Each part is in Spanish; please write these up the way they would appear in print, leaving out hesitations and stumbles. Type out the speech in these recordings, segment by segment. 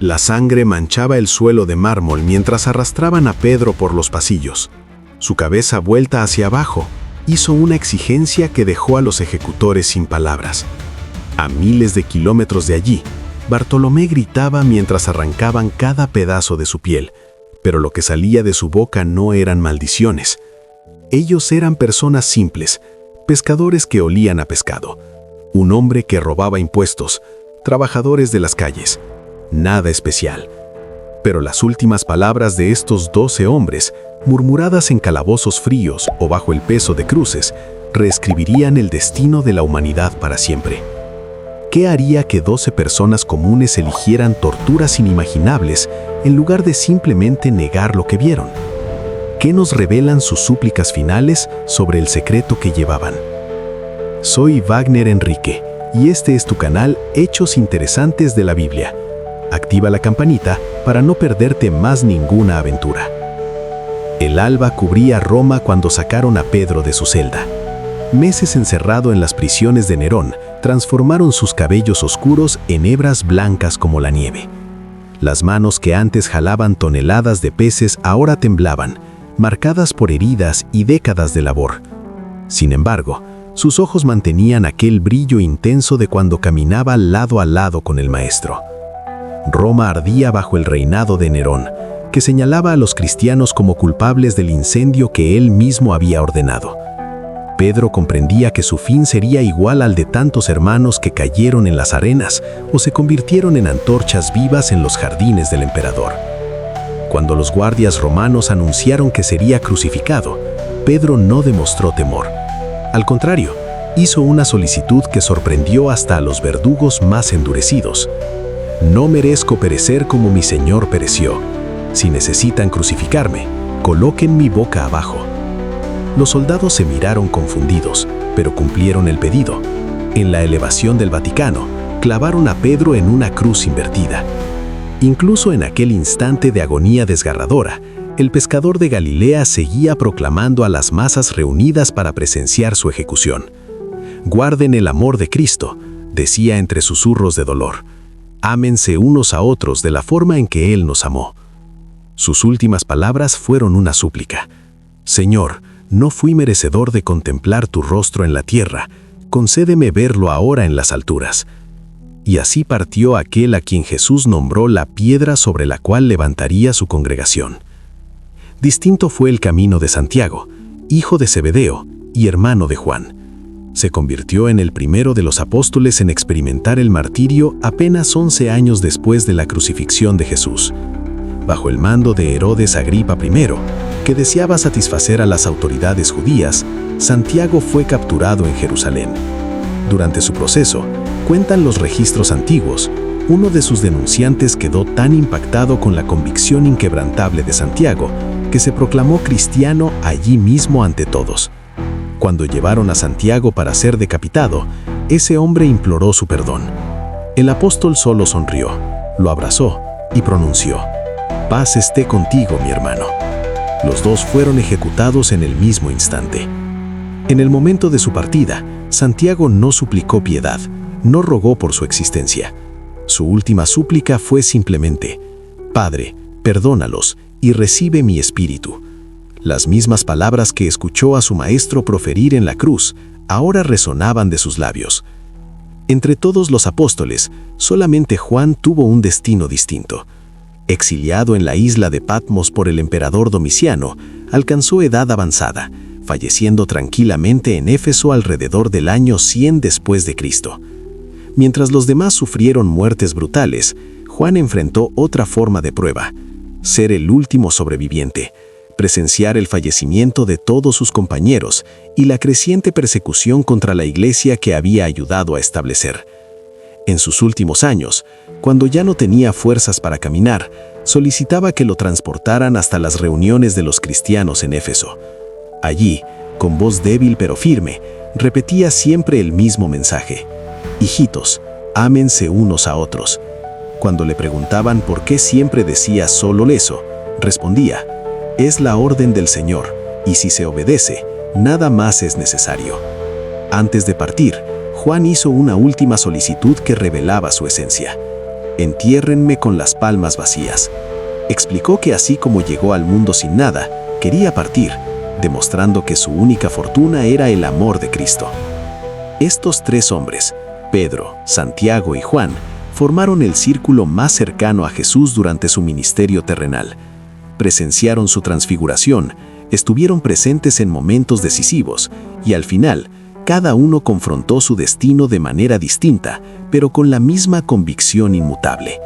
La sangre manchaba el suelo de mármol mientras arrastraban a Pedro por los pasillos. Su cabeza vuelta hacia abajo hizo una exigencia que dejó a los ejecutores sin palabras. A miles de kilómetros de allí, Bartolomé gritaba mientras arrancaban cada pedazo de su piel, pero lo que salía de su boca no eran maldiciones. Ellos eran personas simples, pescadores que olían a pescado, un hombre que robaba impuestos, trabajadores de las calles. Nada especial. Pero las últimas palabras de estos 12 hombres, murmuradas en calabozos fríos o bajo el peso de cruces, reescribirían el destino de la humanidad para siempre. ¿Qué haría que 12 personas comunes eligieran torturas inimaginables en lugar de simplemente negar lo que vieron? ¿Qué nos revelan sus súplicas finales sobre el secreto que llevaban? Soy Wagner Enrique y este es tu canal Hechos Interesantes de la Biblia. Activa la campanita para no perderte más ninguna aventura. El alba cubría Roma cuando sacaron a Pedro de su celda. Meses encerrado en las prisiones de Nerón transformaron sus cabellos oscuros en hebras blancas como la nieve. Las manos que antes jalaban toneladas de peces ahora temblaban, marcadas por heridas y décadas de labor. Sin embargo, sus ojos mantenían aquel brillo intenso de cuando caminaba lado a lado con el Maestro. Roma ardía bajo el reinado de Nerón, que señalaba a los cristianos como culpables del incendio que él mismo había ordenado. Pedro comprendía que su fin sería igual al de tantos hermanos que cayeron en las arenas o se convirtieron en antorchas vivas en los jardines del emperador. Cuando los guardias romanos anunciaron que sería crucificado, Pedro no demostró temor. Al contrario, hizo una solicitud que sorprendió hasta a los verdugos más endurecidos. No merezco perecer como mi Señor pereció. Si necesitan crucificarme, coloquen mi boca abajo. Los soldados se miraron confundidos, pero cumplieron el pedido. En la elevación del Vaticano, clavaron a Pedro en una cruz invertida. Incluso en aquel instante de agonía desgarradora, el pescador de Galilea seguía proclamando a las masas reunidas para presenciar su ejecución. «Guarden el amor de Cristo», decía entre susurros de dolor. «Ámense unos a otros de la forma en que Él nos amó». Sus últimas palabras fueron una súplica. «Señor, no fui merecedor de contemplar tu rostro en la tierra, concédeme verlo ahora en las alturas». Y así partió aquel a quien Jesús nombró la piedra sobre la cual levantaría su congregación. Distinto fue el camino de Santiago, hijo de Zebedeo y hermano de Juan. Se convirtió en el primero de los apóstoles en experimentar el martirio apenas 11 años después de la crucifixión de Jesús. Bajo el mando de Herodes Agripa I, que deseaba satisfacer a las autoridades judías, Santiago fue capturado en Jerusalén. Durante su proceso, cuentan los registros antiguos, uno de sus denunciantes quedó tan impactado con la convicción inquebrantable de Santiago que se proclamó cristiano allí mismo ante todos. Cuando llevaron a Santiago para ser decapitado, ese hombre imploró su perdón. El apóstol solo sonrió, lo abrazó y pronunció: «Paz esté contigo, mi hermano». Los dos fueron ejecutados en el mismo instante. En el momento de su partida, Santiago no suplicó piedad, no rogó por su existencia. Su última súplica fue simplemente: «Padre, perdónalos y recibe mi espíritu». Las mismas palabras que escuchó a su maestro proferir en la cruz, ahora resonaban de sus labios. Entre todos los apóstoles, solamente Juan tuvo un destino distinto. Exiliado en la isla de Patmos por el emperador Domiciano, alcanzó edad avanzada, falleciendo tranquilamente en Éfeso alrededor del año 100 después de Cristo. Mientras los demás sufrieron muertes brutales, Juan enfrentó otra forma de prueba: ser el último sobreviviente, presenciar el fallecimiento de todos sus compañeros y la creciente persecución contra la iglesia que había ayudado a establecer. En sus últimos años, cuando ya no tenía fuerzas para caminar, solicitaba que lo transportaran hasta las reuniones de los cristianos en Éfeso. Allí, con voz débil pero firme, repetía siempre el mismo mensaje: «Hijitos, ámense unos a otros». Cuando le preguntaban por qué siempre decía solo eso, respondía: «Es la orden del Señor, y si se obedece, nada más es necesario». Antes de partir, Juan hizo una última solicitud que revelaba su esencia: entiérrenme con las palmas vacías. Explicó que así como llegó al mundo sin nada, quería partir, demostrando que su única fortuna era el amor de Cristo. Estos tres hombres, Pedro, Santiago y Juan, formaron el círculo más cercano a Jesús durante su ministerio terrenal. Presenciaron su transfiguración, estuvieron presentes en momentos decisivos y al final, cada uno confrontó su destino de manera distinta, pero con la misma convicción inmutable.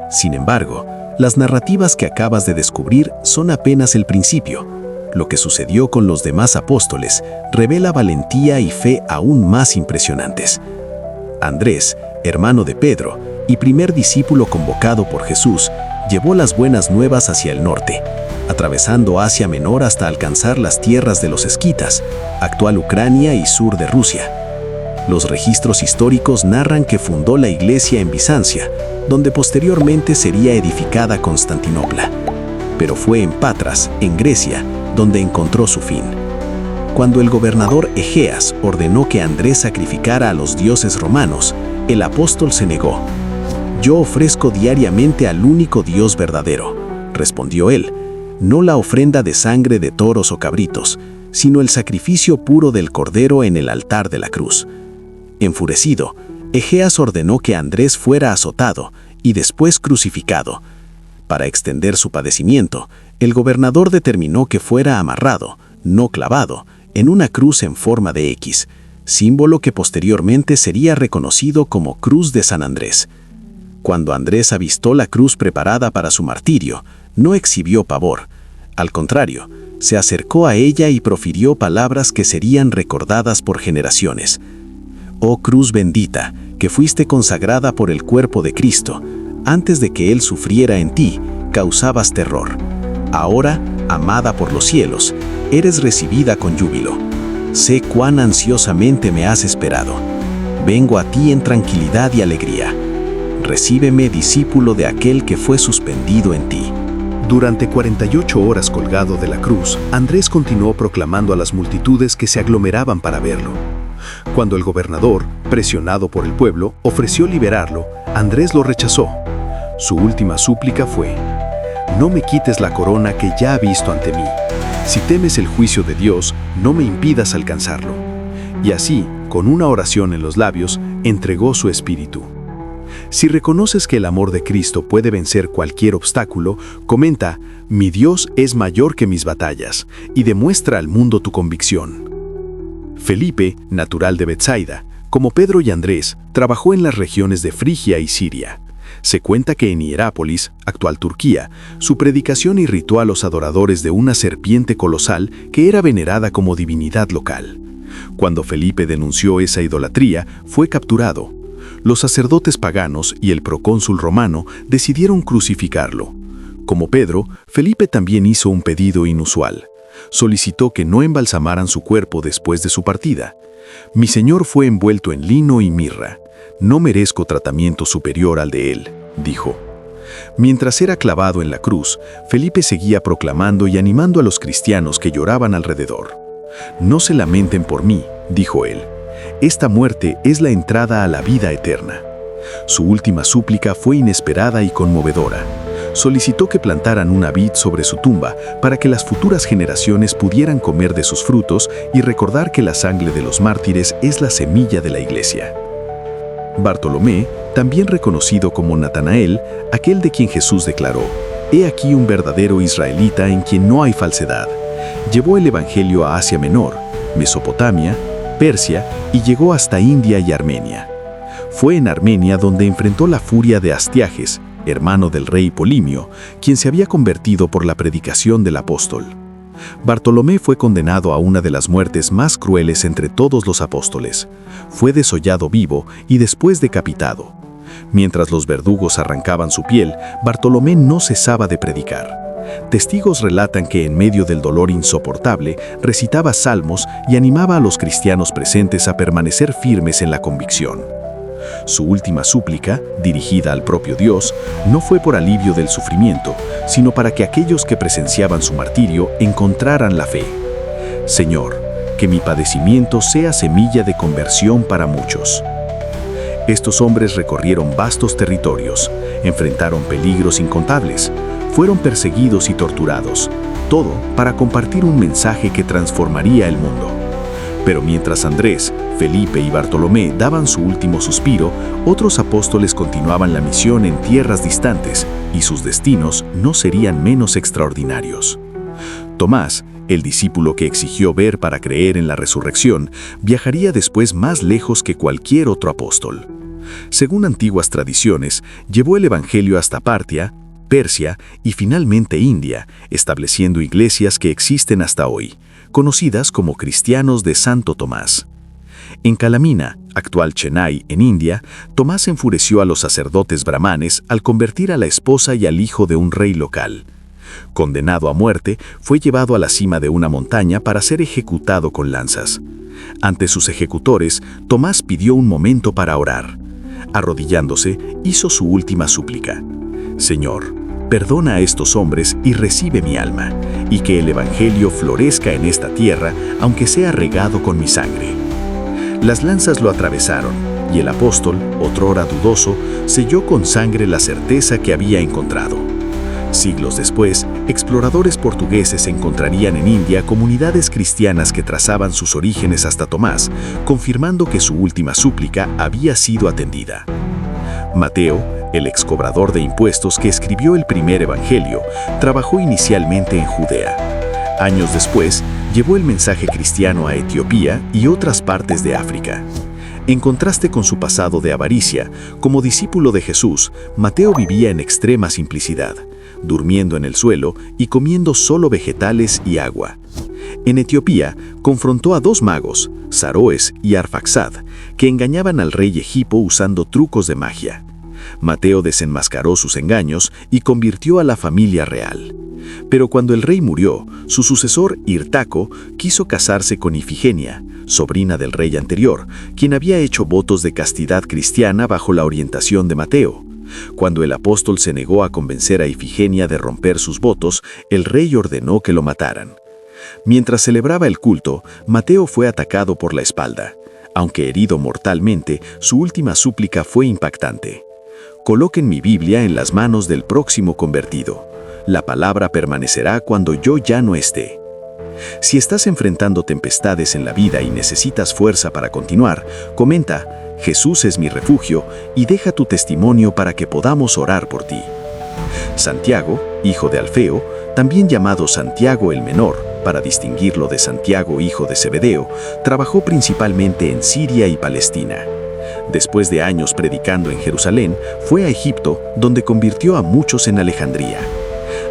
Sin embargo, las narrativas que acabas de descubrir son apenas el principio. Lo que sucedió con los demás apóstoles revela valentía y fe aún más impresionantes. Andrés, hermano de Pedro y primer discípulo convocado por Jesús, llevó las buenas nuevas hacia el norte, atravesando Asia Menor hasta alcanzar las tierras de los esquitas, actual Ucrania y sur de Rusia. Los registros históricos narran que fundó la iglesia en Bizancia, donde posteriormente sería edificada Constantinopla. Pero fue en Patras, en Grecia, donde encontró su fin. Cuando el gobernador Egeas ordenó que Andrés sacrificara a los dioses romanos, el apóstol se negó. «Yo ofrezco diariamente al único Dios verdadero», respondió él, «no la ofrenda de sangre de toros o cabritos, sino el sacrificio puro del cordero en el altar de la cruz». Enfurecido, Egeas ordenó que Andrés fuera azotado y después crucificado. Para extender su padecimiento, el gobernador determinó que fuera amarrado, no clavado, en una cruz en forma de X, símbolo que posteriormente sería reconocido como Cruz de San Andrés. Cuando Andrés avistó la cruz preparada para su martirio, no exhibió pavor. Al contrario, se acercó a ella y profirió palabras que serían recordadas por generaciones. «Oh cruz bendita, que fuiste consagrada por el cuerpo de Cristo, antes de que Él sufriera en ti, causabas terror. Ahora, amada por los cielos, eres recibida con júbilo. Sé cuán ansiosamente me has esperado. Vengo a ti en tranquilidad y alegría. Recíbeme, discípulo de aquel que fue suspendido en ti». Durante 48 horas colgado de la cruz, Andrés continuó proclamando a las multitudes que se aglomeraban para verlo. Cuando el gobernador, presionado por el pueblo, ofreció liberarlo, Andrés lo rechazó. Su última súplica fue: «No me quites la corona que ya has visto ante mí. Si temes el juicio de Dios, no me impidas alcanzarlo». Y así, con una oración en los labios, entregó su espíritu. Si reconoces que el amor de Cristo puede vencer cualquier obstáculo, comenta: «Mi Dios es mayor que mis batallas», y demuestra al mundo tu convicción. Felipe, natural de Betsaida, como Pedro y Andrés, trabajó en las regiones de Frigia y Siria. Se cuenta que en Hierápolis, actual Turquía, su predicación irritó a los adoradores de una serpiente colosal que era venerada como divinidad local. Cuando Felipe denunció esa idolatría, fue capturado. Los sacerdotes paganos y el procónsul romano decidieron crucificarlo. Como Pedro, Felipe también hizo un pedido inusual. Solicitó que no embalsamaran su cuerpo después de su partida. «Mi Señor fue envuelto en lino y mirra. No merezco tratamiento superior al de él», dijo. Mientras era clavado en la cruz, Felipe seguía proclamando y animando a los cristianos que lloraban alrededor. «No se lamenten por mí», dijo él. «Esta muerte es la entrada a la vida eterna». Su última súplica fue inesperada y conmovedora. Solicitó que plantaran una vid sobre su tumba para que las futuras generaciones pudieran comer de sus frutos y recordar que la sangre de los mártires es la semilla de la iglesia. Bartolomé, también reconocido como Natanael, aquel de quien Jesús declaró: «He aquí un verdadero israelita en quien no hay falsedad», llevó el evangelio a Asia Menor, Mesopotamia, Persia y llegó hasta India y Armenia. Fue en Armenia donde enfrentó la furia de Astiages, hermano del rey Polimio, quien se había convertido por la predicación del apóstol. Bartolomé fue condenado a una de las muertes más crueles entre todos los apóstoles. Fue desollado vivo y después decapitado. Mientras los verdugos arrancaban su piel, Bartolomé no cesaba de predicar. Testigos relatan que en medio del dolor insoportable recitaba salmos y animaba a los cristianos presentes a permanecer firmes en la convicción. Su última súplica, dirigida al propio Dios, no fue por alivio del sufrimiento, sino para que aquellos que presenciaban su martirio encontraran la fe. «Señor, que mi padecimiento sea semilla de conversión para muchos». Estos hombres recorrieron vastos territorios, enfrentaron peligros incontables, fueron perseguidos y torturados, todo para compartir un mensaje que transformaría el mundo. Pero mientras Andrés, Felipe y Bartolomé daban su último suspiro, otros apóstoles continuaban la misión en tierras distantes y sus destinos no serían menos extraordinarios. Tomás, el discípulo que exigió ver para creer en la resurrección, viajaría después más lejos que cualquier otro apóstol. Según antiguas tradiciones, llevó el Evangelio hasta Partia, Persia y finalmente India, estableciendo iglesias que existen hasta hoy, conocidas como cristianos de Santo Tomás. En Calamina, actual Chennai, en India, Tomás enfureció a los sacerdotes brahmanes al convertir a la esposa y al hijo de un rey local. Condenado a muerte, fue llevado a la cima de una montaña para ser ejecutado con lanzas. Ante sus ejecutores, Tomás pidió un momento para orar. Arrodillándose, hizo su última súplica. Señor, perdona a estos hombres y recibe mi alma, y que el Evangelio florezca en esta tierra, aunque sea regado con mi sangre. Las lanzas lo atravesaron, y el apóstol, otrora dudoso, selló con sangre la certeza que había encontrado. Siglos después, exploradores portugueses encontrarían en India comunidades cristianas que trazaban sus orígenes hasta Tomás, confirmando que su última súplica había sido atendida. Mateo, el excobrador de impuestos que escribió el primer evangelio, trabajó inicialmente en Judea. Años después, llevó el mensaje cristiano a Etiopía y otras partes de África. En contraste con su pasado de avaricia, como discípulo de Jesús, Mateo vivía en extrema simplicidad, durmiendo en el suelo y comiendo solo vegetales y agua. En Etiopía, confrontó a dos magos, Saroes y Arfaxad, que engañaban al rey Egipo usando trucos de magia. Mateo desenmascaró sus engaños y convirtió a la familia real. Pero cuando el rey murió, su sucesor, Hirtaco, quiso casarse con Ifigenia, sobrina del rey anterior, quien había hecho votos de castidad cristiana bajo la orientación de Mateo. Cuando el apóstol se negó a convencer a Ifigenia de romper sus votos, el rey ordenó que lo mataran. Mientras celebraba el culto, Mateo fue atacado por la espalda. Aunque herido mortalmente, su última súplica fue impactante. Coloquen mi Biblia en las manos del próximo convertido. La palabra permanecerá cuando yo ya no esté. Si estás enfrentando tempestades en la vida y necesitas fuerza para continuar, comenta, Jesús es mi refugio, y deja tu testimonio para que podamos orar por ti. Santiago, hijo de Alfeo, también llamado Santiago el Menor, para distinguirlo de Santiago, hijo de Zebedeo, trabajó principalmente en Siria y Palestina. Después de años predicando en Jerusalén, fue a Egipto, donde convirtió a muchos en Alejandría.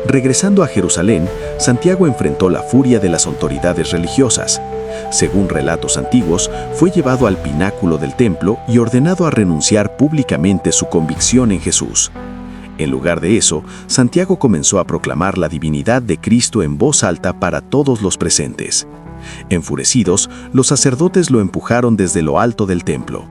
Regresando a Jerusalén, Santiago enfrentó la furia de las autoridades religiosas. Según relatos antiguos, fue llevado al pináculo del templo y ordenado a renunciar públicamente su convicción en Jesús. En lugar de eso, Santiago comenzó a proclamar la divinidad de Cristo en voz alta para todos los presentes. Enfurecidos, los sacerdotes lo empujaron desde lo alto del templo.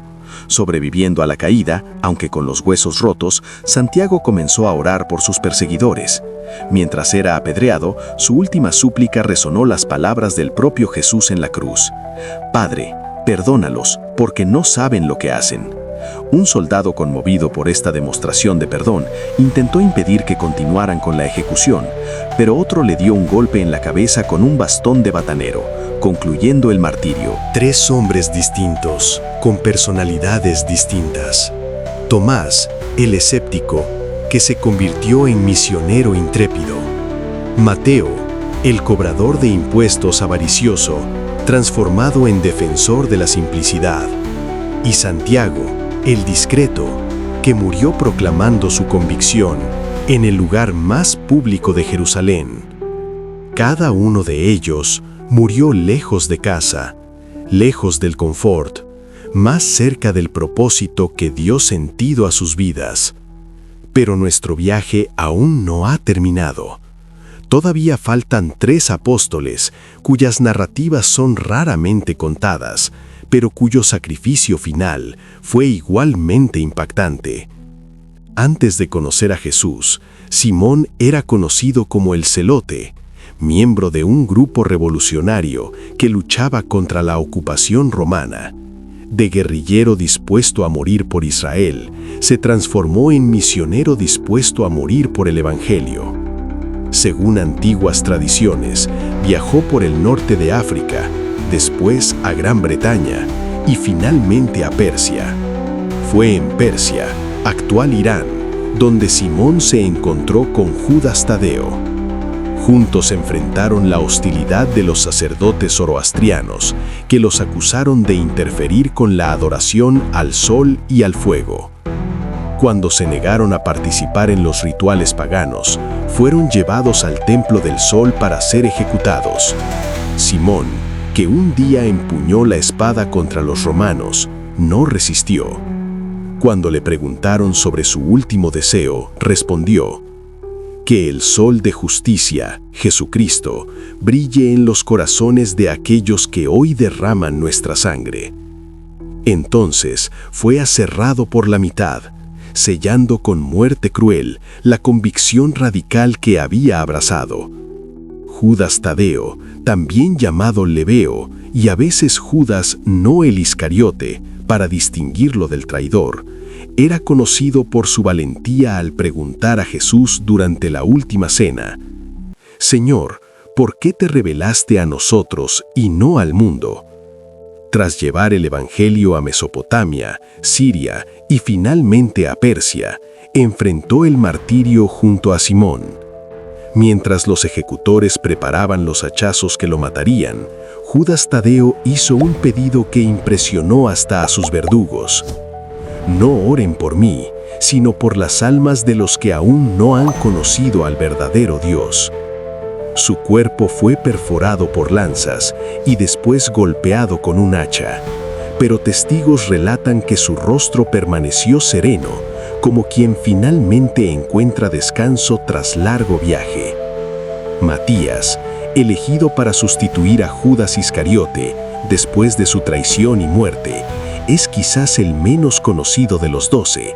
Sobreviviendo a la caída, aunque con los huesos rotos, Santiago comenzó a orar por sus perseguidores. Mientras era apedreado, su última súplica resonó las palabras del propio Jesús en la cruz. Padre, perdónalos, porque no saben lo que hacen. Un soldado conmovido por esta demostración de perdón intentó impedir que continuaran con la ejecución, pero otro le dio un golpe en la cabeza con un bastón de batanero, concluyendo el martirio. 3 hombres distintos, con personalidades distintas. Tomás, el escéptico, que se convirtió en misionero intrépido. Mateo, el cobrador de impuestos avaricioso, transformado en defensor de la simplicidad. Y Santiago, el discreto, que murió proclamando su convicción en el lugar más público de Jerusalén. Cada uno de ellos murió lejos de casa, lejos del confort, más cerca del propósito que dio sentido a sus vidas. Pero nuestro viaje aún no ha terminado. Todavía faltan 3 apóstoles, cuyas narrativas son raramente contadas, pero cuyo sacrificio final fue igualmente impactante. Antes de conocer a Jesús, Simón era conocido como el Celote, miembro de un grupo revolucionario que luchaba contra la ocupación romana. De guerrillero dispuesto a morir por Israel, se transformó en misionero dispuesto a morir por el Evangelio. Según antiguas tradiciones, viajó por el norte de África, después a Gran Bretaña y finalmente a Persia. Fue en Persia, actual Irán, donde Simón se encontró con Judas Tadeo. Juntos enfrentaron la hostilidad de los sacerdotes zoroastrianos, que los acusaron de interferir con la adoración al sol y al fuego. Cuando se negaron a participar en los rituales paganos, fueron llevados al templo del sol para ser ejecutados. Simón, que un día empuñó la espada contra los romanos, no resistió. Cuando le preguntaron sobre su último deseo, respondió: que el sol de justicia, Jesucristo, brille en los corazones de aquellos que hoy derraman nuestra sangre. Entonces fue aserrado por la mitad, sellando con muerte cruel la convicción radical que había abrazado. Judas Tadeo, también llamado Lebeo, y a veces Judas no el Iscariote, para distinguirlo del traidor, era conocido por su valentía al preguntar a Jesús durante la última cena: «Señor, ¿por qué te revelaste a nosotros y no al mundo?». Tras llevar el Evangelio a Mesopotamia, Siria y finalmente a Persia, enfrentó el martirio junto a Simón. Mientras los ejecutores preparaban los hachazos que lo matarían, Judas Tadeo hizo un pedido que impresionó hasta a sus verdugos: «No oren por mí, sino por las almas de los que aún no han conocido al verdadero Dios». Su cuerpo fue perforado por lanzas y después golpeado con un hacha, pero testigos relatan que su rostro permaneció sereno, como quien finalmente encuentra descanso tras largo viaje. Matías, elegido para sustituir a Judas Iscariote después de su traición y muerte, es quizás el menos conocido de los 12.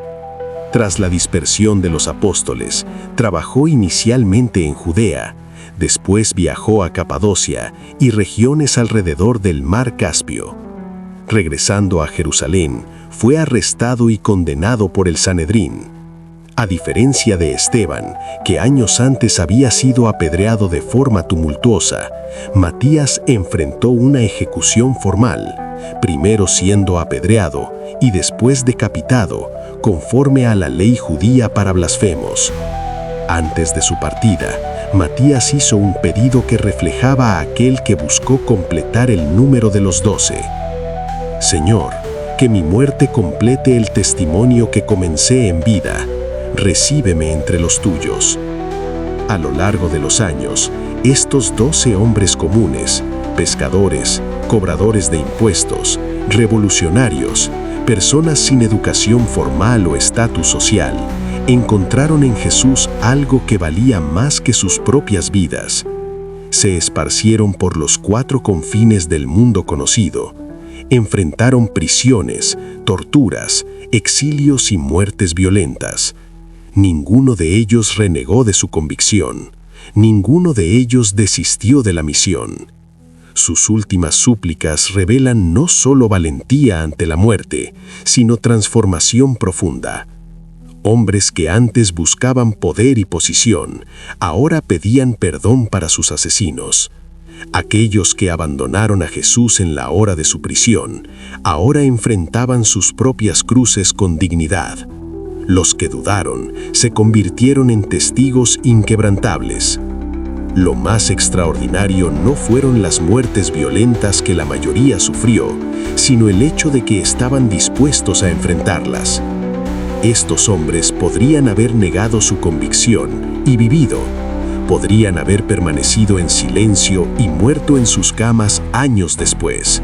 Tras la dispersión de los apóstoles, trabajó inicialmente en Judea, después viajó a Capadocia y regiones alrededor del mar Caspio. Regresando a Jerusalén, fue arrestado y condenado por el Sanedrín. A diferencia de Esteban, que años antes había sido apedreado de forma tumultuosa, Matías enfrentó una ejecución formal, primero siendo apedreado y después decapitado, conforme a la ley judía para blasfemos. Antes de su partida, Matías hizo un pedido que reflejaba a aquel que buscó completar el número de los 12. «Señor, que mi muerte complete el testimonio que comencé en vida. Recíbeme entre los tuyos». A lo largo de los años, estos 12 hombres comunes, pescadores, cobradores de impuestos, revolucionarios, personas sin educación formal o estatus social, encontraron en Jesús algo que valía más que sus propias vidas. Se esparcieron por los 4 confines del mundo conocido, enfrentaron prisiones, torturas, exilios y muertes violentas. Ninguno de ellos renegó de su convicción, ninguno de ellos desistió de la misión. Sus últimas súplicas revelan no solo valentía ante la muerte, sino transformación profunda. Hombres que antes buscaban poder y posición, ahora pedían perdón para sus asesinos. Aquellos que abandonaron a Jesús en la hora de su prisión, ahora enfrentaban sus propias cruces con dignidad. Los que dudaron se convirtieron en testigos inquebrantables. Lo más extraordinario no fueron las muertes violentas que la mayoría sufrió, sino el hecho de que estaban dispuestos a enfrentarlas. Estos hombres podrían haber negado su convicción y vivido. Podrían haber permanecido en silencio y muerto en sus camas años después.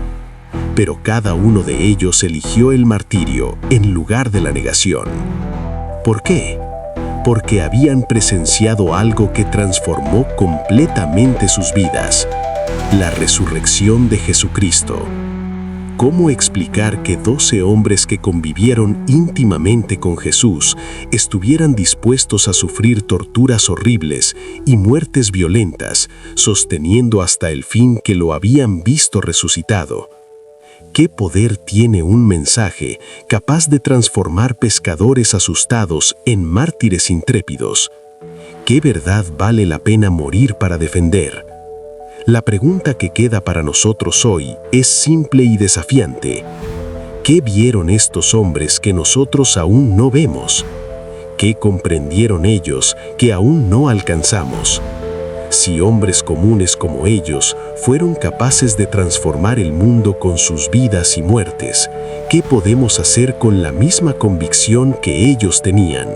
Pero cada uno de ellos eligió el martirio en lugar de la negación. ¿Por qué? Porque habían presenciado algo que transformó completamente sus vidas: la resurrección de Jesucristo. ¿Cómo explicar que 12 hombres que convivieron íntimamente con Jesús estuvieran dispuestos a sufrir torturas horribles y muertes violentas, sosteniendo hasta el fin que lo habían visto resucitado? ¿Qué poder tiene un mensaje capaz de transformar pescadores asustados en mártires intrépidos? ¿Qué verdad vale la pena morir para defender? La pregunta que queda para nosotros hoy es simple y desafiante. ¿Qué vieron estos hombres que nosotros aún no vemos? ¿Qué comprendieron ellos que aún no alcanzamos? Si hombres comunes como ellos fueron capaces de transformar el mundo con sus vidas y muertes, ¿qué podemos hacer con la misma convicción que ellos tenían?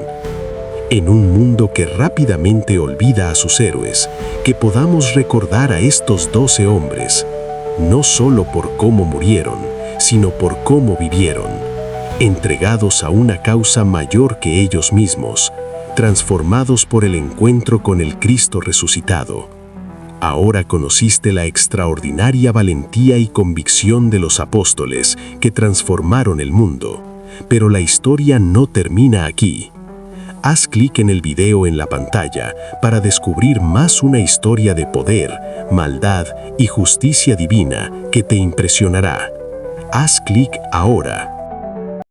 En un mundo que rápidamente olvida a sus héroes, que podamos recordar a estos 12 hombres, no solo por cómo murieron, sino por cómo vivieron, entregados a una causa mayor que ellos mismos, transformados por el encuentro con el Cristo resucitado. Ahora conociste la extraordinaria valentía y convicción de los apóstoles que transformaron el mundo, pero la historia no termina aquí. Haz clic en el video en la pantalla para descubrir más una historia de poder, maldad y justicia divina que te impresionará. Haz clic ahora.